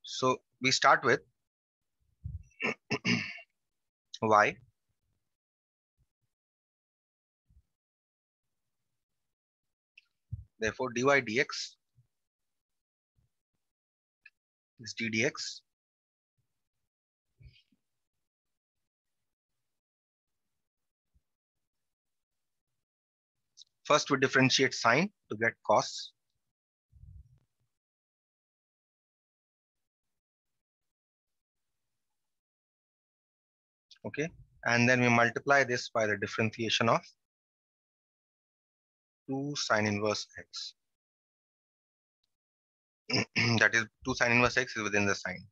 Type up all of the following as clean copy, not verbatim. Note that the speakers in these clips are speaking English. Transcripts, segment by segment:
So we start with y. Therefore, dy dx is d dx. First, we differentiate sine to get cos. Okay. And then we multiply this by the differentiation of 2 sine inverse x. That is 2 sine inverse x is within the sine.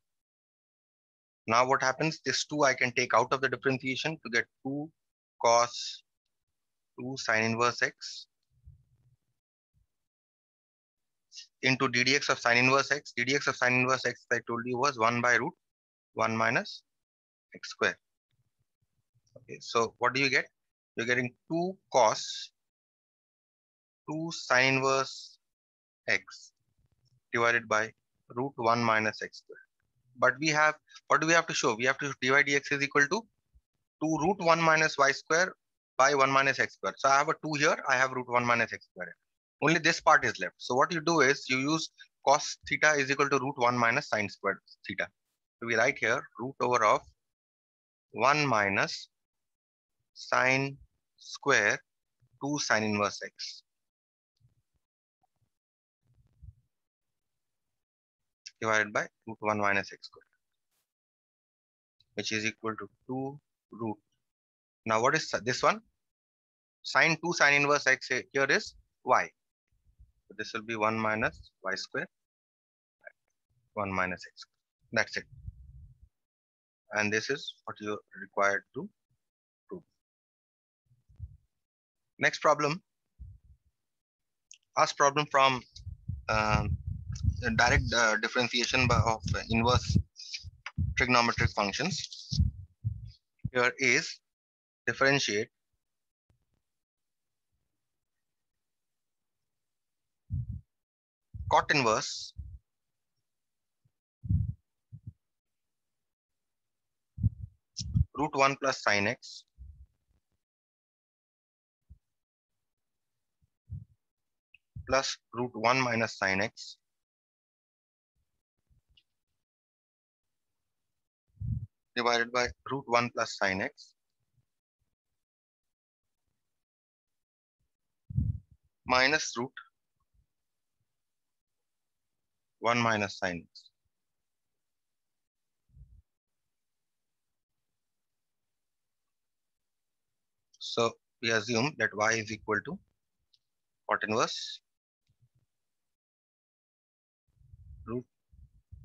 Now what happens? This 2 I can take out of the differentiation to get 2 cos 2 sine inverse x into d dx of sine inverse x. D dx of sine inverse x, I told you, was 1 by root 1 minus x square. Okay, so what do you get? You're getting 2 cos 2 sine inverse x divided by root 1 minus x square. But we have, what do we have to show? We have to dy dx is equal to 2 root 1 minus y square by 1 minus x square. So I have a 2 here, I have root 1 minus x square. Only this part is left. So what you do is you use cos theta is equal to root 1 minus sine squared theta. So we write here root over of 1 minus sine square 2 sine inverse x divided by root 1 minus x square, which is equal to 2 root. Now what is this one? Sine 2 sine inverse x here is y. So this will be 1 minus y square, 1 minus x square. That's it. And this is what you're required to do. Next problem. Ask problem from direct differentiation of inverse trigonometric functions. Here is differentiate cot inverse root 1 plus sine x plus root 1 minus sine x divided by root 1 plus sine x minus root 1 minus sine x. So we assume that y is equal to cot inverse root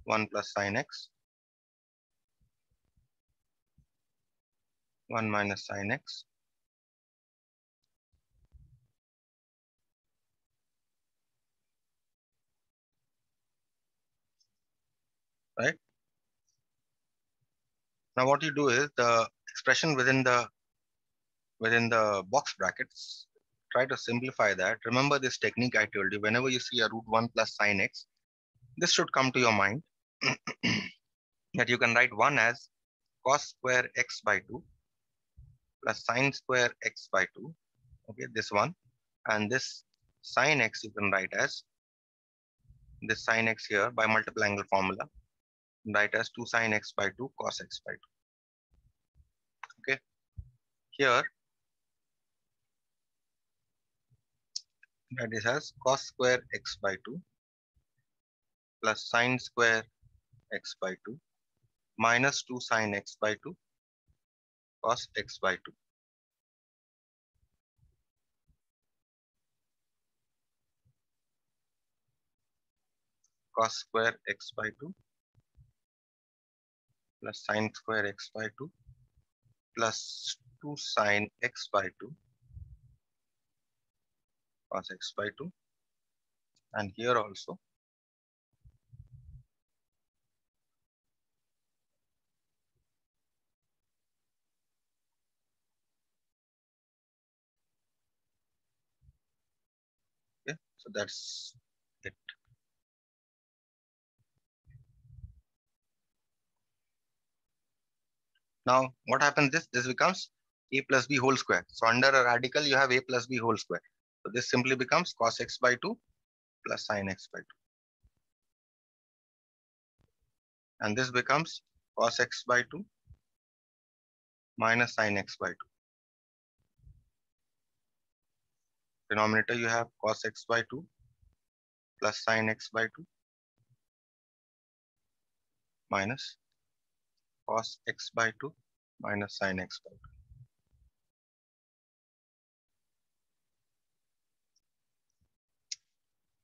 1 plus sine x 1 minus sine x right? Now what you do is the expression within the box brackets, try to simplify that. Remember this technique I told you. Whenever you see a root 1 plus sine x, this should come to your mind that you can write 1 as cos square x by 2 plus sine square x by 2. Okay, this one. And this sine x you can write as this sine x here by multiple angle formula. Write as 2 sine x by 2 cos x by 2. Okay, here that is as cos square x by 2 plus sine square x by 2 minus 2 sine x by 2 cos x by 2. Cos square x by 2 plus sine square x by 2 plus 2 sine x by 2 cos x by 2. And here also okay, so that's it. Now what happens is this becomes a plus b whole square. So under a radical you have a plus b whole square. So this simply becomes cos x by 2 plus sin x by 2. And this becomes cos x by 2 minus sin x by 2. Denominator you have cos x by 2 plus sin x by 2 minus cos x by 2 minus sin x by 2.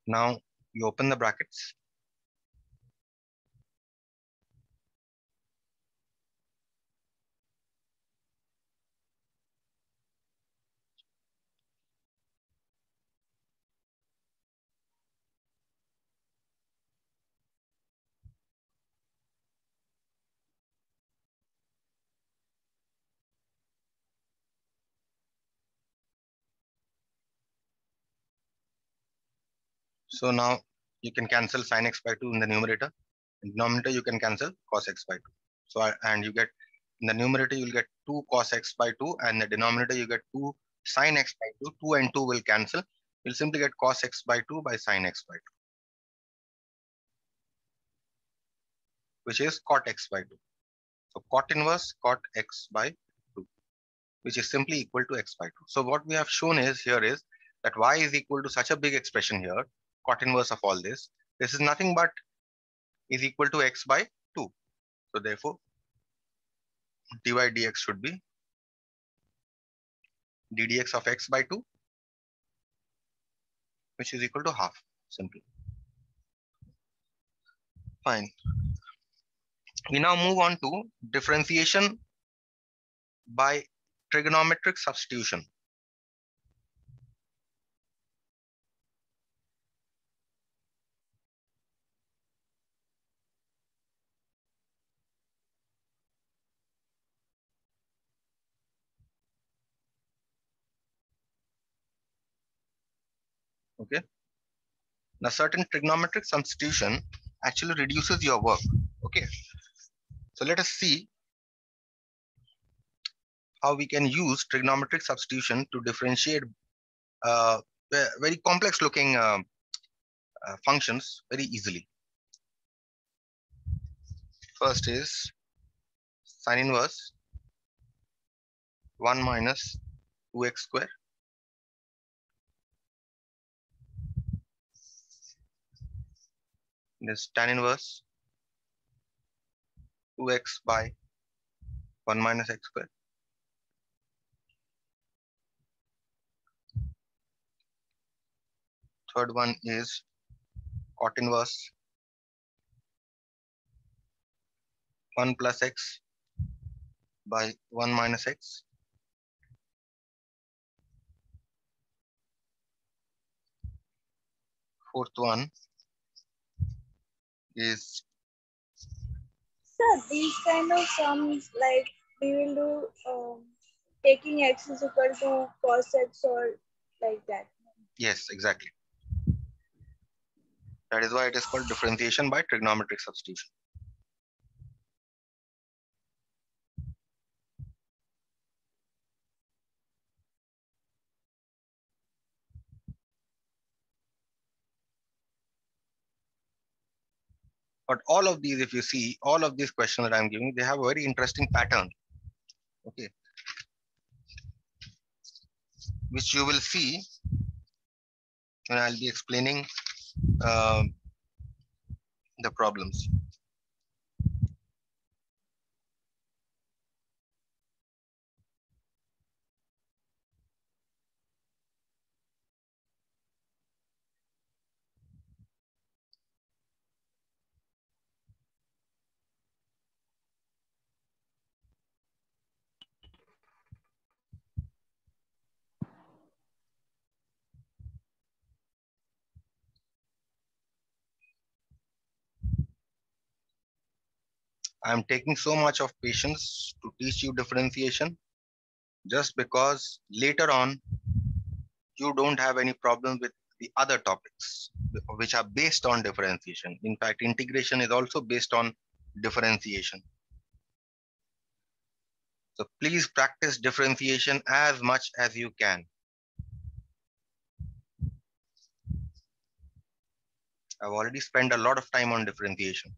Now you open the brackets. So now you can cancel sin x by 2 in the numerator. In denominator you can cancel cos x by 2. So and you get in the numerator you'll get 2 cos x by 2, and the denominator you get 2 sin x by 2. 2 and 2 will cancel. You'll simply get cos x by 2 by sin x by 2, which is cot x by 2. So cot inverse cot x by 2, which is simply equal to x by 2. So what we have shown is here is that y is equal to such a big expression here, cot inverse of all this. This is nothing but is equal to x by 2. So therefore, dy dx should be ddx of x by 2, which is equal to half, simply. Fine. We now move on to differentiation by trigonometric substitution. Okay. Now certain trigonometric substitution actually reduces your work. Okay. So let us see how we can use trigonometric substitution to differentiate very complex looking functions very easily. First is sin inverse 1 minus 2x square this tan inverse 2x by 1 minus x square. Third one is cot inverse 1 plus x by 1 minus x. Fourth one is Sir, these kind of sums, like we will do taking x is equal to cos x or like that. yes, exactly. That is why it is called differentiation by trigonometric substitution. But all of these, if you see, all of these questions that I'm giving, they have a very interesting pattern. Okay. Which you will see when I'll be explaining the problems. I'm taking so much of patience to teach you differentiation just because later on you don't have any problem with the other topics which are based on differentiation. In fact, integration is also based on differentiation. So please practice differentiation as much as you can. I've already spent a lot of time on differentiation.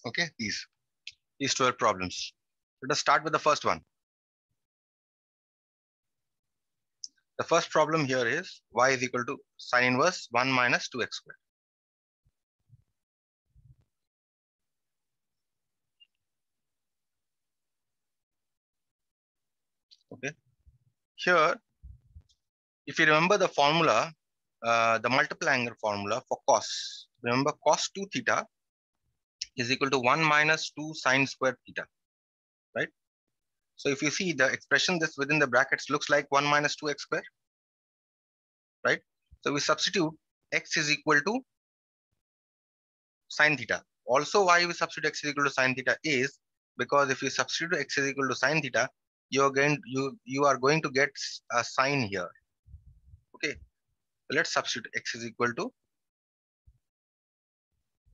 Okay, these 12 problems. Let us start with the first one. The first problem here is y is equal to sine inverse 1 minus 2x squared. Okay. Here, if you remember the formula, the multiple angle formula for cos, remember cos 2 theta is equal to 1 minus 2 sine square theta, right? So if you see the expression this within the brackets looks like 1 minus 2x square, right? So we substitute x is equal to sine theta. Also, why we substitute x is equal to sine theta is because if you substitute x is equal to sine theta, you are going to get a sine here. Okay, so let's substitute x is equal to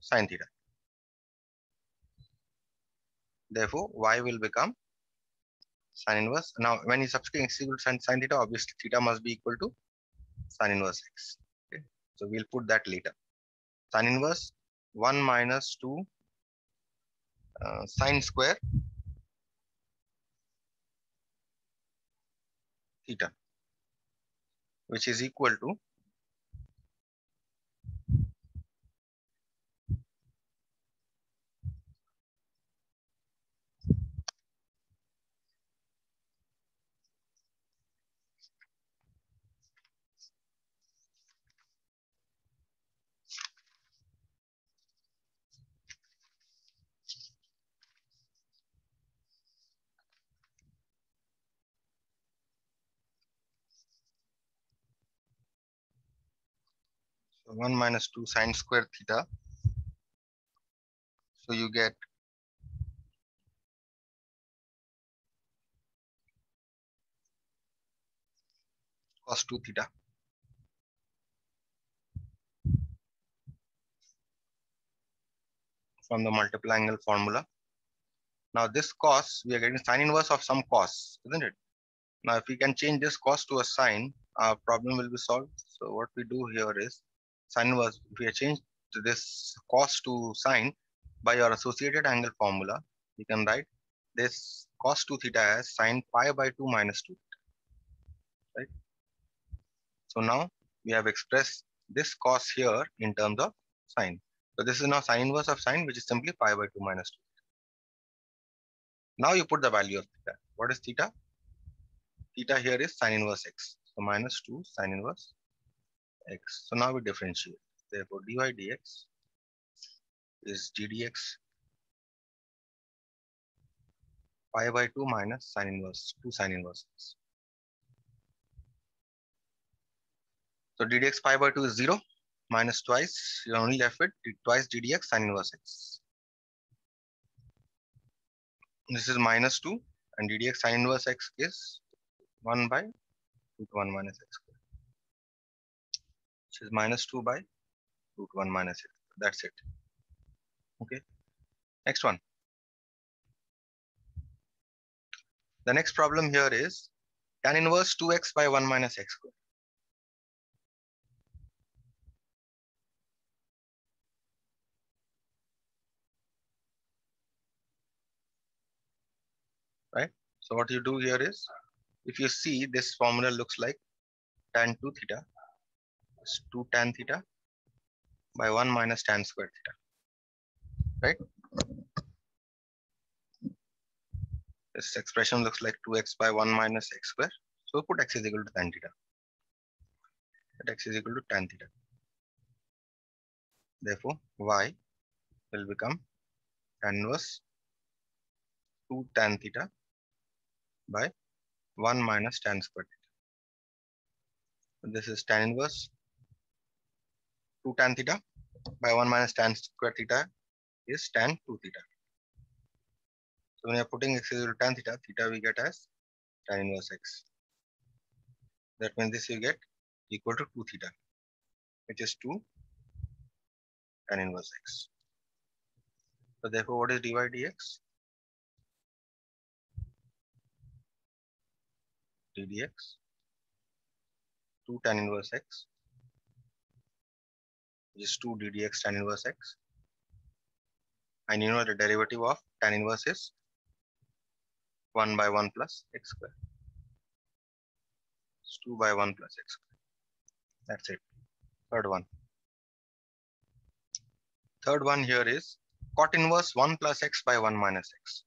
sine theta. Therefore, y will become sine inverse. Now, when you substitute x is equal to sine theta, obviously theta must be equal to sine inverse x. Okay, so we'll put that later. Sine inverse 1 minus 2 sine square theta, which is equal to so 1 minus 2 sine square theta. So you get cos 2 theta. From the multiple angle formula. Now this cos, we are getting sine inverse of some cos, isn't it? Now if we can change this cos to a sine, our problem will be solved. So what we do here is sine inverse, if we change this cos to sine by your associated angle formula, we can write this cos 2 theta as sine pi by 2 minus 2, right? So now we have expressed this cos here in terms of sine. So this is now sine inverse of sine, which is simply pi by 2 minus 2. Now you put the value of theta. What is theta? Theta here is sine inverse x. So minus 2 sine inverse x. So now we differentiate. Therefore dy dx is ddx pi by 2 minus sine inverse 2 sine inverse x. So ddx pi by 2 is 0 minus twice. You're only left with twice ddx sine inverse x. This is minus 2 and ddx sine inverse x is 1 by root 1 minus x squared, which is minus 2 by root 1 minus x. That's it. Okay. Next one. The next problem here is tan inverse 2x by 1 minus x squared. Right? So what you do here is, if you see, this formula looks like tan 2 theta is 2 tan theta by 1 minus tan squared theta. Right? This expression looks like 2x by 1 minus x squared. So put x is equal to tan theta. Let x is equal to tan theta. Therefore, y will become tan inverse 2 tan theta by 1 minus tan squared theta. So this is tan inverse 2 tan theta by 1 minus tan squared theta is tan 2 theta. So when you are putting x is equal to tan theta, theta we get as tan inverse x. That means this you get equal to 2 theta, which is 2 tan inverse x. So therefore, what is dy dx? ddx 2 tan inverse x, which is 2 ddx tan inverse x. And you know the derivative of tan inverse is 1 by 1 plus x squared. It's 2 by 1 plus x squared. That's it. Third one. Third one here is cot inverse 1 plus x by 1 minus x.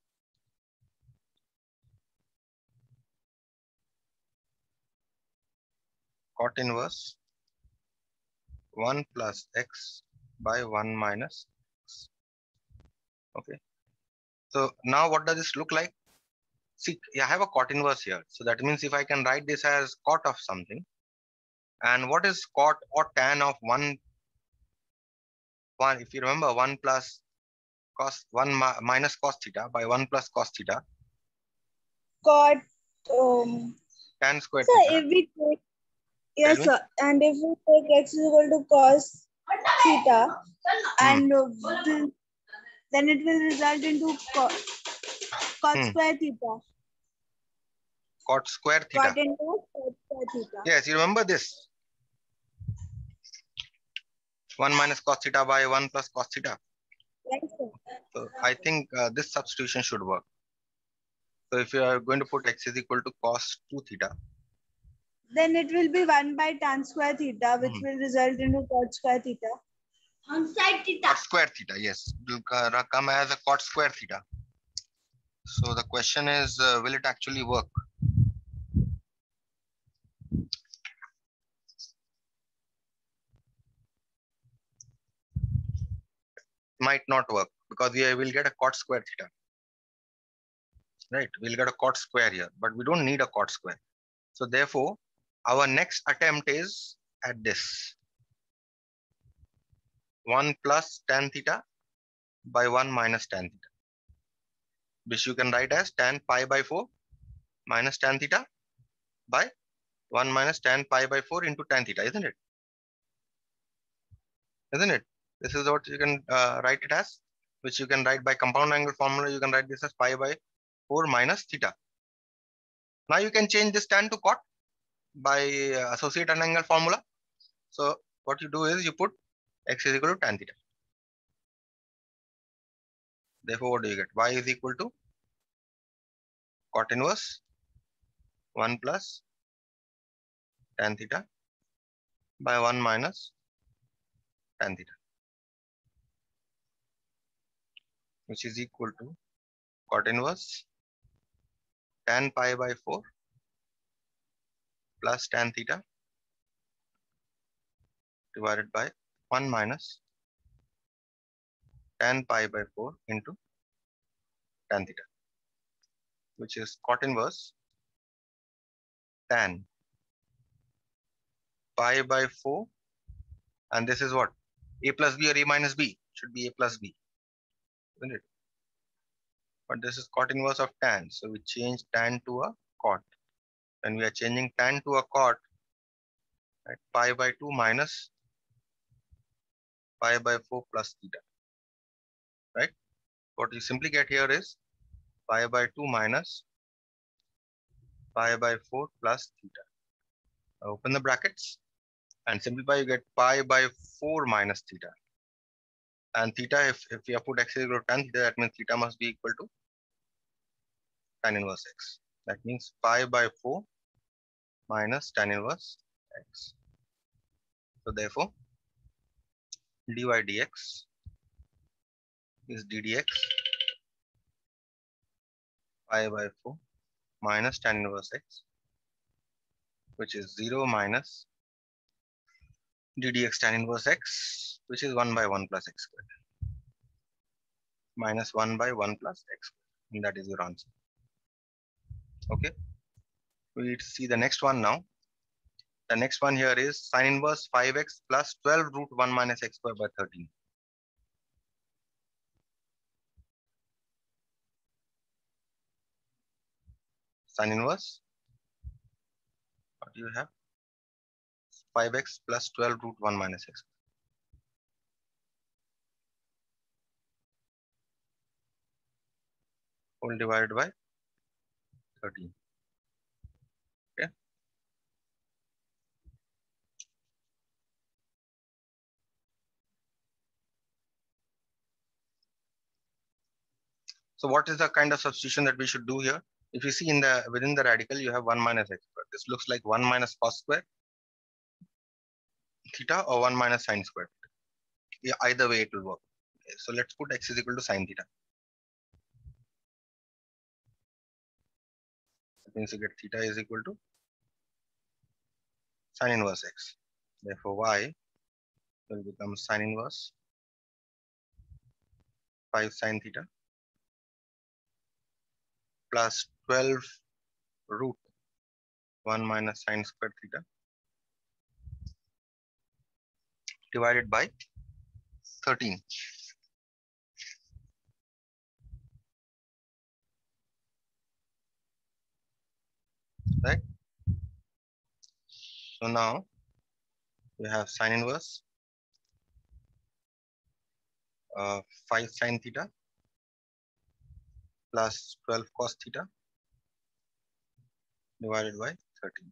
Cot inverse 1 plus x by 1 minus x. Okay. So now what does this look like? See, I have a cot inverse here. So that means if I can write this as cot of something, and what is cot or tan of 1, if you remember 1 plus cos 1 minus cos theta by 1 plus cos theta. Cot Tan squared so theta. if we take, yes sir, and if we take x is equal to cos theta and then it will result into cot square theta. Cot square theta. Cot inverse cot square theta. Yes, you remember this. 1 minus cos theta by 1 plus cos theta. Yes, sir. So I think this substitution should work. So if you are going to put x is equal to cos 2 theta, then it will be 1 by tan square theta, which will result into cot square theta. On side theta. Cot square theta, yes. It will come as a cot square theta. So the question is, will it actually work? Might not work because we will get a cot square theta. Right? We'll get a cot square here, but we don't need a cot square. So therefore, our next attempt is at this. 1 plus tan theta by 1 minus tan theta, which you can write as tan pi by 4 minus tan theta by 1 minus tan pi by 4 into tan theta, isn't it? Isn't it? This is what you can write it as, which you can write by compound angle formula. You can write this as pi by 4 minus theta. Now you can change this tan to cot by associate an angle formula. So what you do is you put x is equal to tan theta. Therefore, what do you get? Y is equal to cot inverse 1 plus tan theta by 1 minus tan theta, which is equal to cot inverse tan pi by 4 plus tan theta divided by 1 minus tan pi by 4 into tan theta, which is cot inverse tan pi by 4, and this is what? A plus b or a minus b? Should be a plus b, isn't it? But this is cot inverse of tan, so we change tan to a cot. When we are changing tan to a cot, right, pi by 2 minus pi by 4 plus theta, right? What you simply get here is pi by 2 minus pi by 4 plus theta. Open the brackets and simplify, you get pi by 4 minus theta. And theta, if we have put x is equal to tan theta, that means theta must be equal to tan inverse x. That means pi by 4 minus tan inverse x. So therefore, dy dx is ddx pi by 4 minus tan inverse x, which is 0 minus ddx tan inverse x, which is 1 by 1 plus x squared, minus 1 by 1 plus x squared. And that is your answer. Okay. We see the next one now. The next one here is sin inverse 5x plus 12 root 1 minus x squared by 13. Sin inverse, what do you have? 5x plus 12 root 1 minus x. Whole divided by 13. Okay. So what is the kind of substitution that we should do here? If you see in the within the radical, you have 1 minus x squared. This looks like 1 minus cos square theta or 1 minus sin square. Yeah, either way it will work. Okay, so let's put x is equal to sin theta. That means you get theta is equal to sin inverse x. Therefore, y will become sin inverse 5 sin theta plus 12 root 1 minus sin square theta divided by 13. Right? So now we have sin inverse 5 sin theta plus 12 cos theta divided by 13.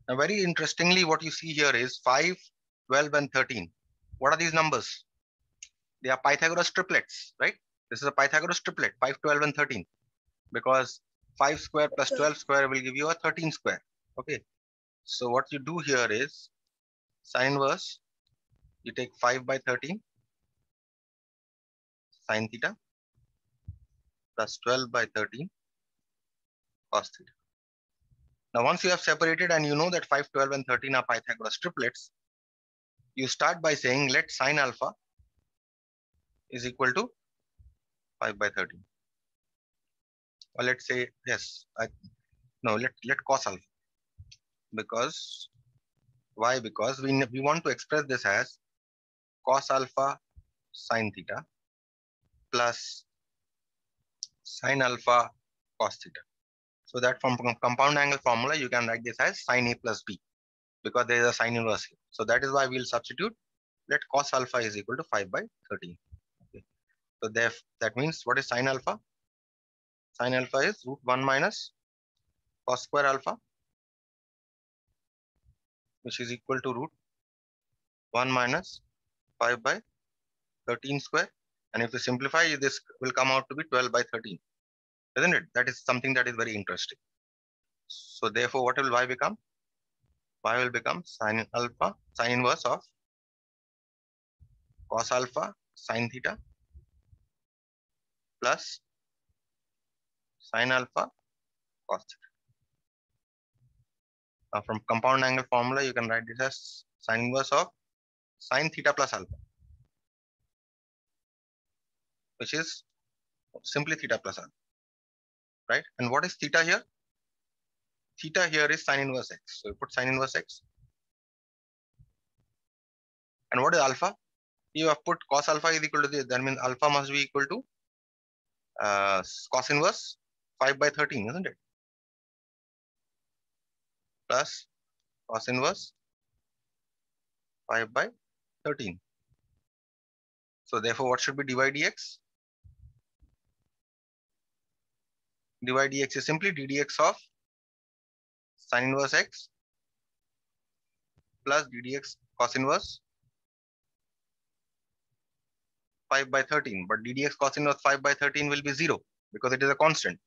Now, very interestingly, what you see here is 5, 12, and 13. What are these numbers? They are Pythagoras triplets, right? This is a Pythagoras triplet, 5, 12, and 13. Because 5 square plus 12 square will give you a 13 square. Okay. So what you do here is sin inverse, you take 5 by 13 sin theta plus 12 by 13 cos theta. Now, once you have separated and you know that 5, 12, and 13 are Pythagoras triplets, you start by saying let sin alpha is equal to 5 by 13. Or let's say, yes, let cos alpha. Because, why? Because we want to express this as cos alpha sin theta plus sin alpha cos theta. So that from compound angle formula, you can write this as sin A plus B because there is a sin inverse here. So that is why we'll substitute let cos alpha is equal to 5 by 13. Okay. So that means what is sin alpha? Sin alpha is root 1 minus cos square alpha, which is equal to root 1 minus 5 by 13 square. And if you simplify, this will come out to be 12 by 13. Isn't it? That is something that is very interesting. So therefore, what will y become? Y will become sin alpha, sin inverse of cos alpha sin theta plus sin alpha cos theta. Now from compound angle formula, you can write this as sin inverse of sin theta plus alpha, which is simply theta plus alpha, right? And what is theta here? Theta here is sin inverse x. So you put sin inverse x. And what is alpha? You have put cos alpha is equal to this. That means alpha must be equal to cos inverse 5 by 13, isn't it? Plus cos inverse 5 by 13. So therefore, what should be dy dx? Dy dx is simply ddx of sin inverse x plus ddx cos inverse 5 by 13. But ddx cos inverse 5 by 13 will be 0 because it is a constant.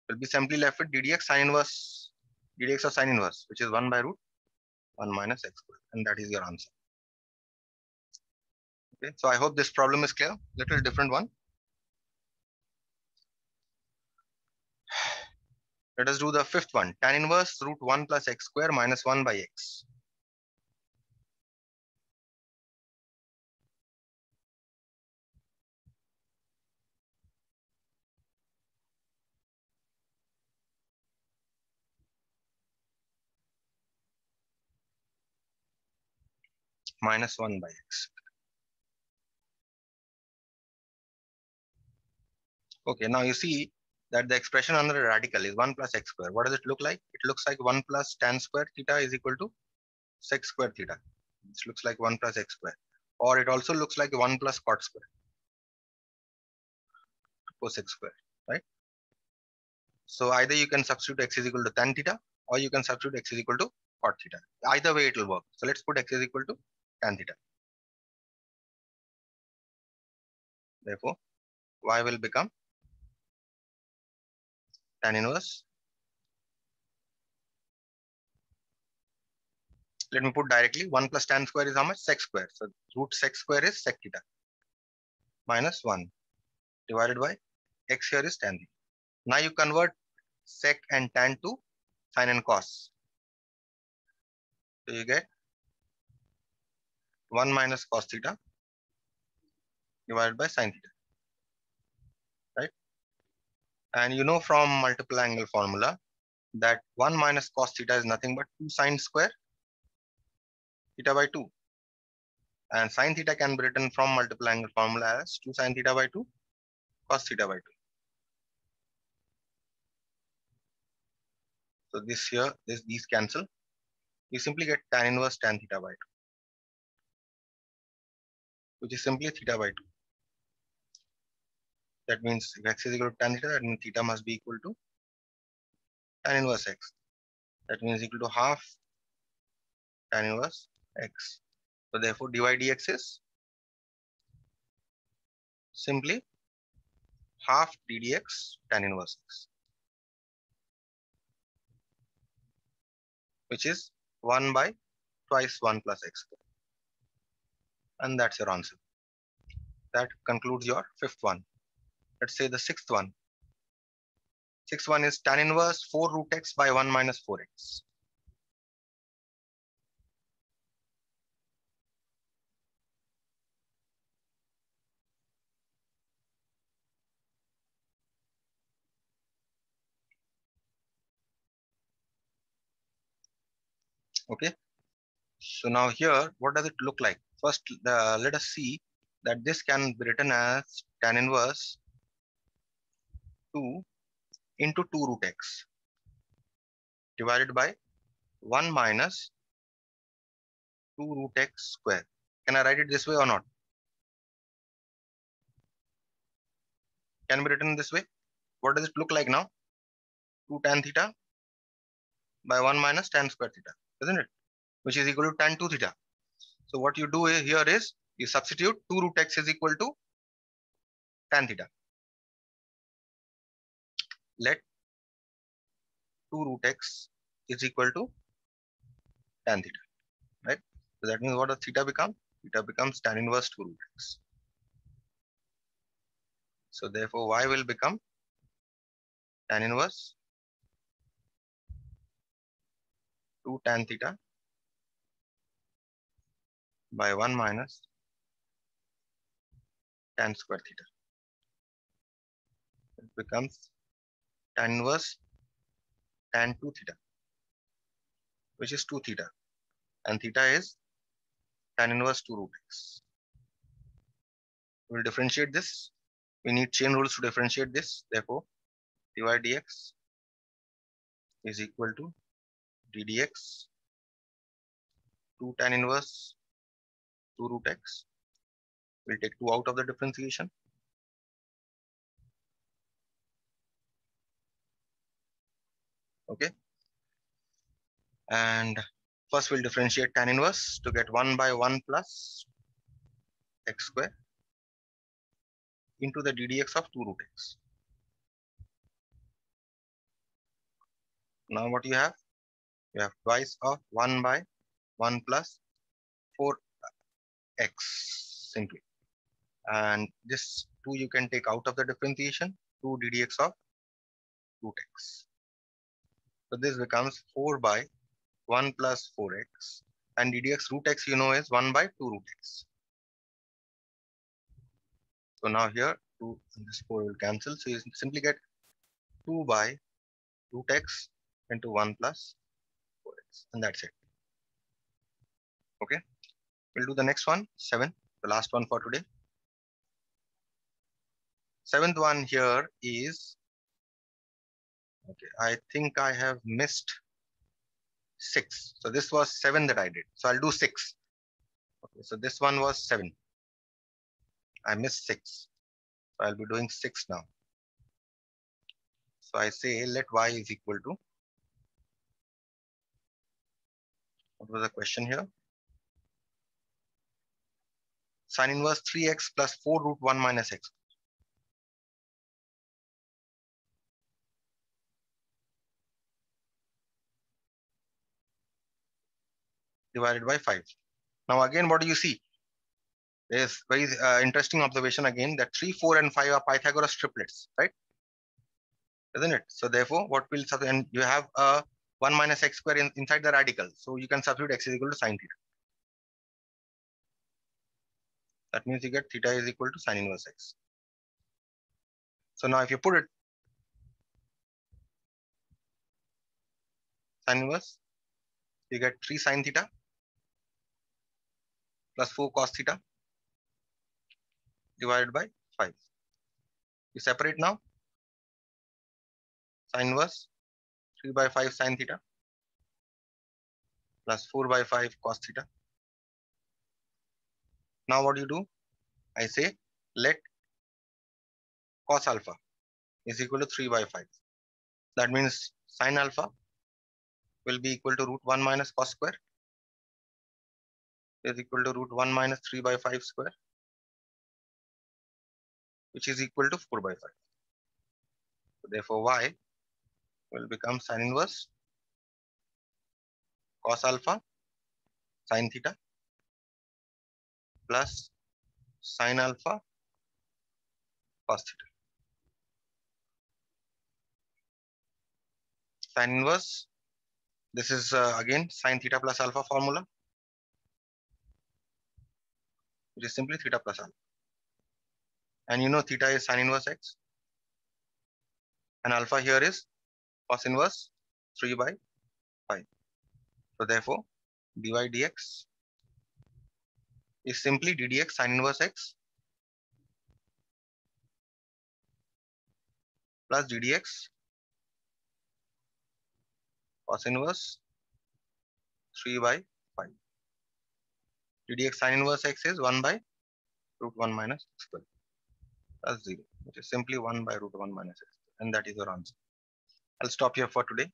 Will be simply left with ddx sin inverse, ddx of sin inverse, which is 1 by root 1 minus x squared. And that is your answer. Okay, so I hope this problem is clear. Little different one. Let us do the fifth one. Tan inverse root 1 plus x square minus 1 by x. Minus 1 by x. Okay, now you see that the expression under the radical is 1 plus x square. What does it look like? It looks like 1 plus tan square theta is equal to sec square theta. This looks like 1 plus x square. Or it also looks like 1 plus cot square. Cosec square, right? So either you can substitute x is equal to tan theta or you can substitute x is equal to cot theta. Either way it will work. So let's put x is equal to tan theta. Therefore, y will become tan inverse. Let me put directly 1 plus tan square is how much? Sec square. So root sec square is sec theta minus 1 divided by x here is tan theta. Now you convert sec and tan to sin and cos. So you get 1 minus cos theta divided by sin theta, right? And you know from multiple angle formula that 1 minus cos theta is nothing but 2 sin square theta by 2. And sin theta can be written from multiple angle formula as 2 sin theta by 2 cos theta by 2. So this here, these cancel. You simply get tan inverse tan theta by 2, which is simply theta by 2. That means if x is equal to tan theta, that means theta must be equal to tan inverse x. That means equal to half tan inverse x. So therefore dy dx is simply half ddx tan inverse x, which is 1 by twice 1 plus x squared. And that's your answer. That concludes your fifth one. Let's say the sixth one. Sixth one is tan inverse 4 root x by 1 minus 4x. Okay. So now here, what does it look like? First, let us see that this can be written as tan inverse 2 into 2 root x divided by 1 minus 2 root x square. Can I write it this way or not? Can be written this way. What does it look like now? 2 tan theta by 1 minus tan square theta, isn't it? Which is equal to tan 2 theta. So what you do here is you substitute 2 root x is equal to tan theta. Let 2 root x is equal to tan theta, right? So that means what does theta become? theta becomes tan inverse 2 root x. So therefore y will become tan inverse 2 tan theta by 1 minus tan square theta. It becomes tan inverse tan 2 theta, which is 2 theta, and theta is tan inverse 2 root x. We'll differentiate this. We need chain rules to differentiate this. Therefore, dy dx is equal to ddx 2 tan inverse 2 root x. We'll take 2 out of the differentiation. Okay. And first we'll differentiate tan inverse to get 1 by 1 plus x square into the ddx of 2 root x. Now what you have? You have twice of 1 by 1 plus 4x simply. And this 2 you can take out of the differentiation, 2 ddx of root x. So this becomes 4 by 1 plus 4x, and ddx root x you know is 1 by 2 root x. So now here 2 and this 4 will cancel. So you simply get 2 by root x into 1 plus 4x, and that's it. Okay, we'll do the next one, 7, the last one for today. 7th one here is, okay, I think I have missed 6. So this was 7 that I did. So I'll do 6. Okay, so this one was 7. I missed 6. So I'll be doing 6 now. So I say let y is equal to, what was the question here? Sin inverse 3x plus 4 root 1 minus x. Divided by 5. Now again, what do you see? There's very interesting observation again that 3, 4, and 5 are Pythagoras triplets, right? Isn't it? So therefore, what will substitute? And you have a 1 minus x square inside the radical. So you can substitute x is equal to sin theta. That means you get theta is equal to sin inverse x. So now if you put it, sin inverse, you get 3 sin theta plus 4 cos theta divided by 5. You separate now. Sin inverse 3 by 5 sin theta plus 4 by 5 cos theta. Now what do you do? I say let cos alpha is equal to 3 by 5. That means sin alpha will be equal to root 1 minus cos square is equal to root 1 minus 3 by 5 square, which is equal to 4 by 5. So therefore y will become sin inverse cos alpha sin theta plus sin alpha cos theta. Sin inverse, this is again sin theta plus alpha formula, which is simply theta plus alpha. And you know theta is sin inverse x, and alpha here is cos inverse 3 by 5. So therefore dy dx is simply ddx sin inverse x plus ddx cos inverse 3 by 5. ddx sin inverse x is 1 by root 1 minus x square plus 0, which is simply 1 by root 1 minus x square. And that is your answer. I'll stop here for today.